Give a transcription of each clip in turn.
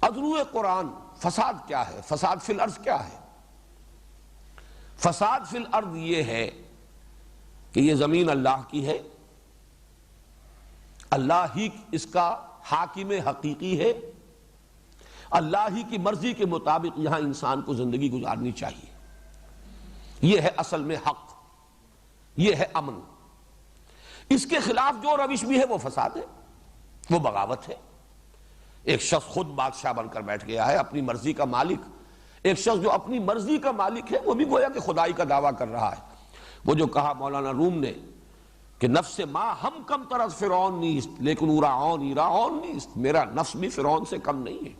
ادنو قرآن فساد کیا ہے؟ فساد فی الارض کیا ہے؟ فساد فی الارض یہ ہے کہ یہ زمین اللہ کی ہے، اللہ ہی اس کا حاکم حقیقی ہے، اللہ ہی کی مرضی کے مطابق یہاں انسان کو زندگی گزارنی چاہیے، یہ ہے اصل میں حق، یہ ہے امن۔ اس کے خلاف جو روش بھی ہے وہ فساد ہے، وہ بغاوت ہے۔ ایک شخص خود بادشاہ بن کر بیٹھ گیا ہے، اپنی مرضی کا مالک۔ ایک شخص جو اپنی مرضی کا مالک ہے وہ بھی گویا کہ خدائی کا دعویٰ کر رہا ہے۔ وہ جو کہا مولانا روم نے کہ نفس ما ہم کم طرز فرعون نیست لیکن اورعون ایرعون نیست، میرا نفس بھی فرعون سے کم نہیں ہے۔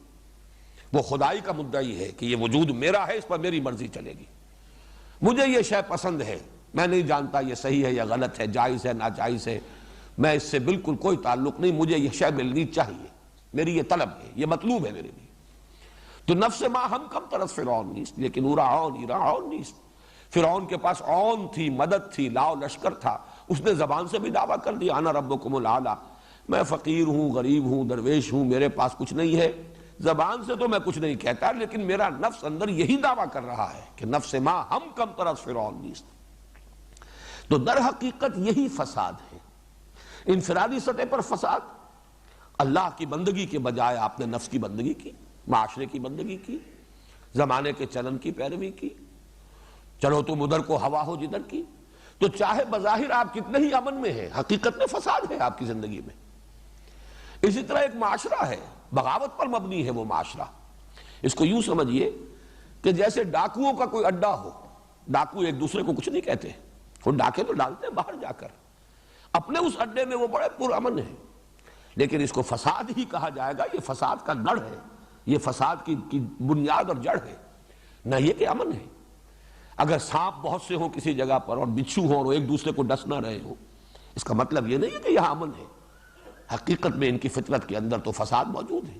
وہ خدائی کا مدعی ہے کہ یہ وجود میرا ہے، اس پر میری مرضی چلے گی، مجھے یہ شے پسند ہے، میں نہیں جانتا یہ صحیح ہے یا غلط ہے، جائز ہے ناجائز ہے، میں اس سے بالکل کوئی تعلق نہیں، مجھے یہ شے ملنی چاہیے، میری یہ طلب ہے، یہ مطلوب ہے میرے لیے۔ تو نفس ما ہم کم طرز فرعون نیست لیکن اورعون ایرعون نیست۔ فرعون کے پاس عون تھی، مدد تھی، لاؤ لشکر تھا، اس نے زبان سے بھی دعویٰ کر دیا انا ربکم الاعلی، میں فقیر ہوں، غریب ہوں، درویش ہوں، میرے پاس کچھ نہیں ہے، زبان سے تو میں کچھ نہیں کہتا لیکن میرا نفس اندر یہی دعویٰ کر رہا ہے کہ نفس ما ہم کم طرز فرعون نیست۔ تو در حقیقت یہی فساد ہے، انفرادی سطح پر فساد، اللہ کی بندگی کے بجائے آپ نے نفس کی بندگی کی، معاشرے کی بندگی کی، زمانے کے چلن کی پیروی کی، چلو تم ادھر کو ہوا ہو جدھر کی، تو چاہے بظاہر آپ کتنے ہی امن میں ہیں، حقیقت میں فساد ہے آپ کی زندگی میں۔ اسی طرح ایک معاشرہ ہے، بغاوت پر مبنی ہے وہ معاشرہ۔ اس کو یوں سمجھیے کہ جیسے ڈاکوؤں کا کوئی اڈا ہو، ڈاکو ایک دوسرے کو کچھ نہیں کہتے، وہ ڈاکے تو ڈالتے ہیں باہر جا کر، اپنے اس اڈے میں وہ بڑے پرامن ہیں، لیکن اس کو فساد ہی کہا جائے گا، یہ فساد کا گڑھ ہے، یہ فساد کی بنیاد اور جڑ ہے، نہ یہ کہ امن ہے۔ اگر سانپ بہت سے ہوں کسی جگہ پر اور بچھو ہوں اور ایک دوسرے کو ڈس نہ رہے ہوں، اس کا مطلب یہ نہیں ہے کہ یہاں امن ہے، حقیقت میں ان کی فطرت کے اندر تو فساد موجود ہے۔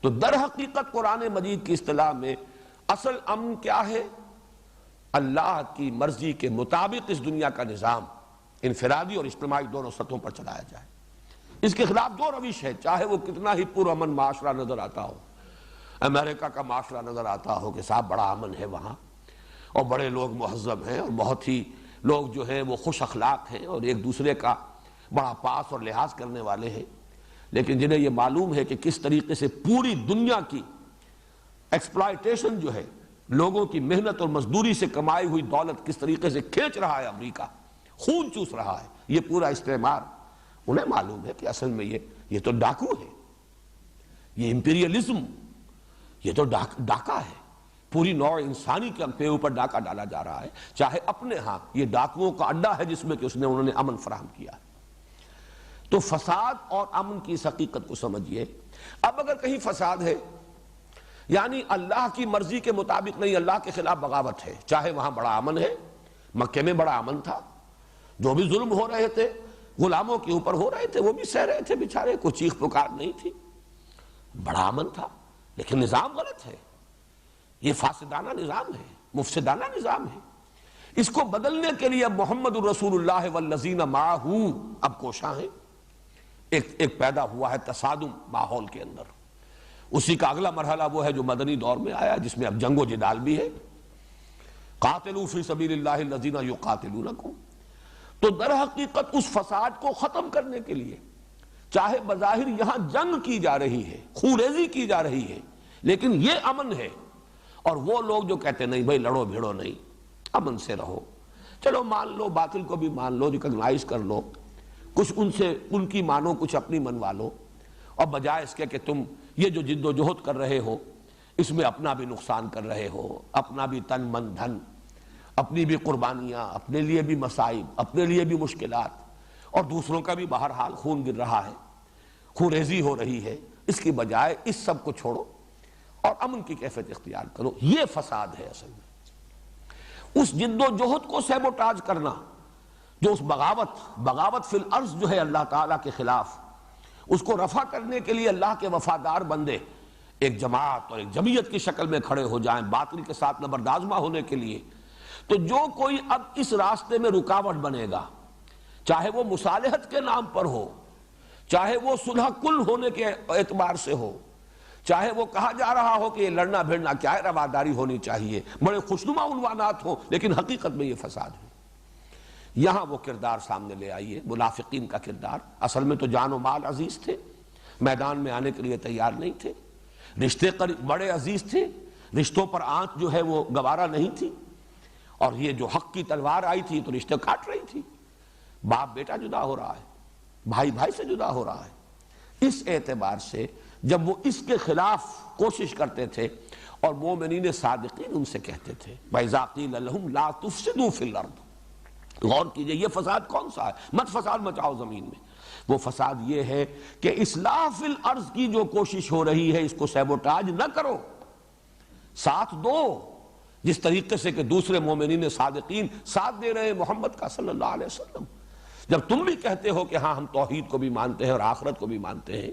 تو در حقیقت قرآن مجید کی اصطلاح میں اصل امن کیا ہے؟ اللہ کی مرضی کے مطابق اس دنیا کا نظام انفرادی اور اجتماعی دونوں سطحوں پر چلایا جائے۔ اس کے خلاف جو روش ہے، چاہے وہ کتنا ہی پرامن معاشرہ نظر آتا ہو، امریکہ کا معاشرہ نظر آتا ہو کہ صاحب بڑا امن ہے وہاں، اور بڑے لوگ مہذب ہیں اور بہت ہی لوگ جو ہیں وہ خوش اخلاق ہیں اور ایک دوسرے کا بڑا پاس اور لحاظ کرنے والے ہیں، لیکن جنہیں یہ معلوم ہے کہ کس طریقے سے پوری دنیا کی ایکسپلائٹیشن جو ہے، لوگوں کی محنت اور مزدوری سے کمائی ہوئی دولت کس طریقے سے کھینچ رہا ہے امریکہ، خون چوس رہا ہے یہ پورا استعمار، انہیں معلوم ہے کہ اصل میں یہ تو ڈاکو ہے، یہ امپیریلزم، یہ تو ڈاکہ ہے، پوری نوع انسانی کے اوپر ڈاکہ ڈالا جا رہا ہے، چاہے اپنے ہاں یہ ڈاکوؤں کا اڈا ہے جس میں کہ انہوں نے امن فراہم کیا ہے۔ تو فساد اور امن کی اس حقیقت کو سمجھیے۔ اب اگر کہیں فساد ہے یعنی اللہ کی مرضی کے مطابق نہیں، اللہ کے خلاف بغاوت ہے، چاہے وہاں بڑا امن ہے، مکے میں بڑا امن تھا، جو بھی ظلم ہو رہے تھے غلاموں کے اوپر ہو رہے تھے وہ بھی سہ رہے تھے بیچارے، کوئی چیخ پکار نہیں تھی، بڑا امن تھا، لیکن نظام غلط ہے، یہ فاسدانہ نظام ہے، مفسدانہ نظام ہے۔ اس کو بدلنے کے لیے اب محمد الرسول اللہ والذین معہ اب کوشاں ہیں۔ ایک پیدا ہوا ہے تصادم ماحول کے اندر، اسی کا اگلا مرحلہ وہ ہے جو مدنی دور میں آیا، جس میں اب جنگ و جدال بھی ہے، قاتلوا فی سبیل اللہ الذین یقاتلونکم۔ تو در حقیقت اس فساد کو ختم کرنے کے لیے چاہے بظاہر یہاں جنگ کی جا رہی ہے، خونریزی کی جا رہی ہے، لیکن یہ امن ہے، اور وہ لوگ جو کہتے نہیں بھائی لڑو بھیڑو نہیں، امن سے رہو، چلو مان لو، باطل کو بھی مان لو، ریکگنائز کر لو، کچھ ان کی مانو، کچھ اپنی منوا لو، اور بجائے اس کے کہ تم یہ جو جد و جہد کر رہے ہو اس میں اپنا بھی نقصان کر رہے ہو، اپنا بھی تن من دھن، اپنی بھی قربانیاں، اپنے لیے بھی مصائب، اپنے لیے بھی مشکلات، اور دوسروں کا بھی بہرحال خون گر رہا ہے، خون ریزی ہو رہی ہے، اس کی بجائے اس سب کو چھوڑو اور امن کی کیفیت اختیار کرو، یہ فساد ہے اصل میں۔ اس جد و جہد کو سیبوٹاج کرنا، جو اس بغاوت فی الارض جو ہے اللہ تعالیٰ کے خلاف، اس کو رفع کرنے کے لیے اللہ کے وفادار بندے ایک جماعت اور ایک جمعیت کی شکل میں کھڑے ہو جائیں باطل کے ساتھ نبردآزمہ ہونے کے لیے۔ تو جو کوئی اب اس راستے میں رکاوٹ بنے گا، چاہے وہ مصالحت کے نام پر ہو، چاہے وہ صلح کل ہونے کے اعتبار سے ہو، چاہے وہ کہا جا رہا ہو کہ یہ لڑنا بھیڑنا کیا ہے، رواداری ہونی چاہیے، بڑے خوشنما عنوانات ہوں، لیکن حقیقت میں یہ فساد ہے۔ یہاں وہ کردار سامنے لے آئیے، منافقین کا کردار۔ اصل میں تو جان و مال عزیز تھے، میدان میں آنے کے لیے تیار نہیں تھے، رشتے بڑے عزیز تھے، رشتوں پر آنچ جو ہے وہ گوارا نہیں تھی، اور یہ جو حق کی تلوار آئی تھی تو رشتے کاٹ رہی تھی۔ باپ بیٹا جدا ہو رہا ہے، بھائی بھائی سے جدا ہو رہا ہے۔ اس اعتبار سے جب وہ اس کے خلاف کوشش کرتے تھے اور مومنین صادقین ان سے کہتے تھے وَإِذَا قِيلَ لَهُمْ لَا تُفْسِدُوا فِي الْأَرْضِ، غور کیجئے یہ فساد کون سا ہے؟ مت فساد مچاؤ زمین میں۔ وہ فساد یہ ہے کہ اصلاح فی الارض کی جو کوشش ہو رہی ہے اس کو سیبوٹاج نہ کرو، ساتھ دو، جس طریقے سے کہ دوسرے مومنین صادقین ساتھ دے رہے ہیں محمد کا صلی اللہ علیہ وسلم۔ جب تم بھی کہتے ہو کہ ہاں ہم توحید کو بھی مانتے ہیں اور آخرت کو بھی مانتے ہیں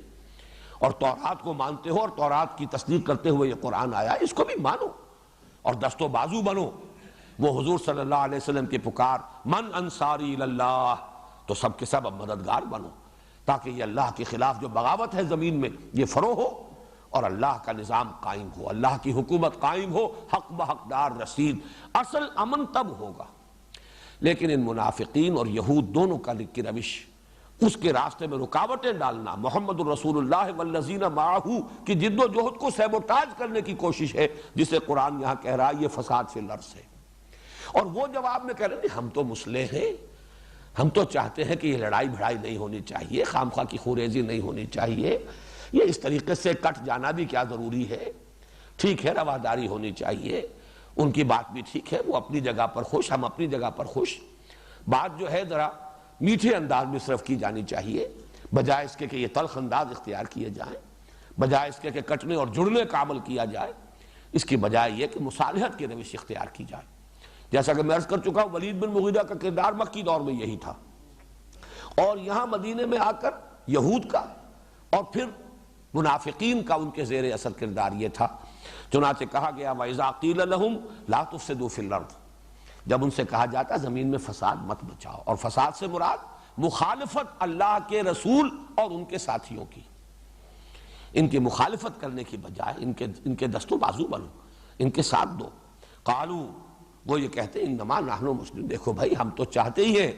اور تورات کو مانتے ہو اور تورات کی تصدیق کرتے ہوئے یہ قرآن آیا، اس کو بھی مانو اور دست و بازو بنو۔ وہ حضور صلی اللہ علیہ وسلم کی پکار من انصاری اللہ، تو سب کے سب اب مددگار بنو، تاکہ یہ اللہ کے خلاف جو بغاوت ہے زمین میں یہ فرو ہو اور اللہ کا نظام قائم ہو، اللہ کی حکومت قائم ہو، حق بحقدار رسید۔ اصل امن تب ہوگا۔ لیکن ان منافقین اور یہود دونوں کا کی روش، اس کے راستے میں رکاوٹیں ڈالنا، محمد الرسول اللہ والذین معہ کی جد و جہد کو سیبوٹاج کرنے کی کوشش ہے، جسے قرآن یہاں کہہ رہا ہے یہ فساد فی الارض ہے۔ اور وہ جواب میں کہہ رہے ہیں ہم تو مسلح ہیں، ہم تو چاہتے ہیں کہ یہ لڑائی بھڑائی نہیں ہونی چاہیے، خام خواہ کی خوریزی نہیں ہونی چاہیے، یہ اس طریقے سے کٹ جانا بھی کیا ضروری ہے، ٹھیک ہے رواداری ہونی چاہیے، ان کی بات بھی ٹھیک ہے، وہ اپنی جگہ پر خوش، ہم اپنی جگہ پر خوش۔ بات جو ہے ذرا میٹھے انداز میں صرف کی جانی چاہیے، بجائے اس کے کہ یہ تلخ انداز اختیار کیے جائیں، بجائے اس کے کہ کٹنے اور جڑنے کا عمل کیا جائے، اس کی بجائے یہ کہ مصالحت کی روش اختیار کی جائے۔ جیسا کہ میں عرض کر چکا ہوں ولید بن مغیرہ کا کردار مکی دور میں یہی تھا، اور یہاں مدینے میں آ کر یہود کا اور پھر منافقین کا ان کے زیر اثر کردار یہ تھا۔ چنانچہ کہا گیا وَإِذَا قِيلَ لَهُمْ لَا تُفْسِدُوا فِي الْأَرْضِ، جب ان سے کہا جاتا زمین میں فساد مت بچاؤ، اور فساد سے مراد مخالفت اللہ کے رسول اور ان کے ساتھیوں کی، ان کی مخالفت کرنے کی بجائے ان کے دست و بازو بنو، ان کے ساتھ دو۔ قالوا، وہ یہ کہتے ہیں انما نحن مسلمون، دیکھو بھائی ہم تو چاہتے ہی ہیں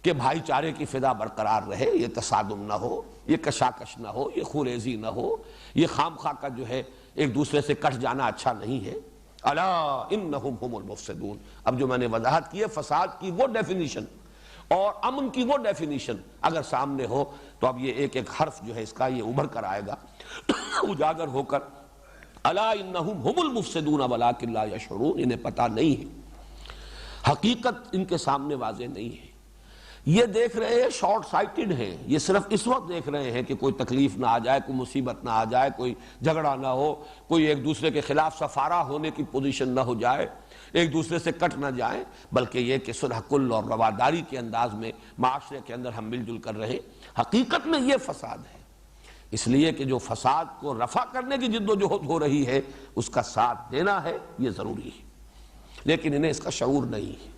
کہ بھائی چارے کی فضا برقرار رہے، یہ تصادم نہ ہو، یہ کشاکش نہ ہو، یہ خوریزی نہ ہو، یہ خام خواہ کا جو ہے ایک دوسرے سے کٹ جانا اچھا نہیں ہے۔ الا انہم ہم المفسدون، اب جو میں نے وضاحت کی ہے فساد کی وہ ڈیفینیشن اور امن کی وہ ڈیفینیشن اگر سامنے ہو تو اب یہ ایک ایک حرف جو ہے اس کا یہ ابھر کر آئے گا اجاگر ہو کر۔ الا انہم ہم المفسدون ولکن لا یشعرون، انہیں پتہ نہیں ہے، حقیقت ان کے سامنے واضح نہیں ہے، یہ دیکھ رہے ہیں شارٹ سائٹڈ ہیں، یہ صرف اس وقت دیکھ رہے ہیں کہ کوئی تکلیف نہ آ جائے، کوئی مصیبت نہ آ جائے، کوئی جھگڑا نہ ہو، کوئی ایک دوسرے کے خلاف سفارہ ہونے کی پوزیشن نہ ہو جائے، ایک دوسرے سے کٹ نہ جائیں، بلکہ یہ کہ صلح کل اور رواداری کے انداز میں معاشرے کے اندر ہم مل جل کر رہیں۔ حقیقت میں یہ فساد ہے، اس لیے کہ جو فساد کو رفع کرنے کی جد و جہد ہو رہی ہے اس کا ساتھ دینا ہے، یہ ضروری ہے، لیکن انہیں اس کا شعور نہیں ہے۔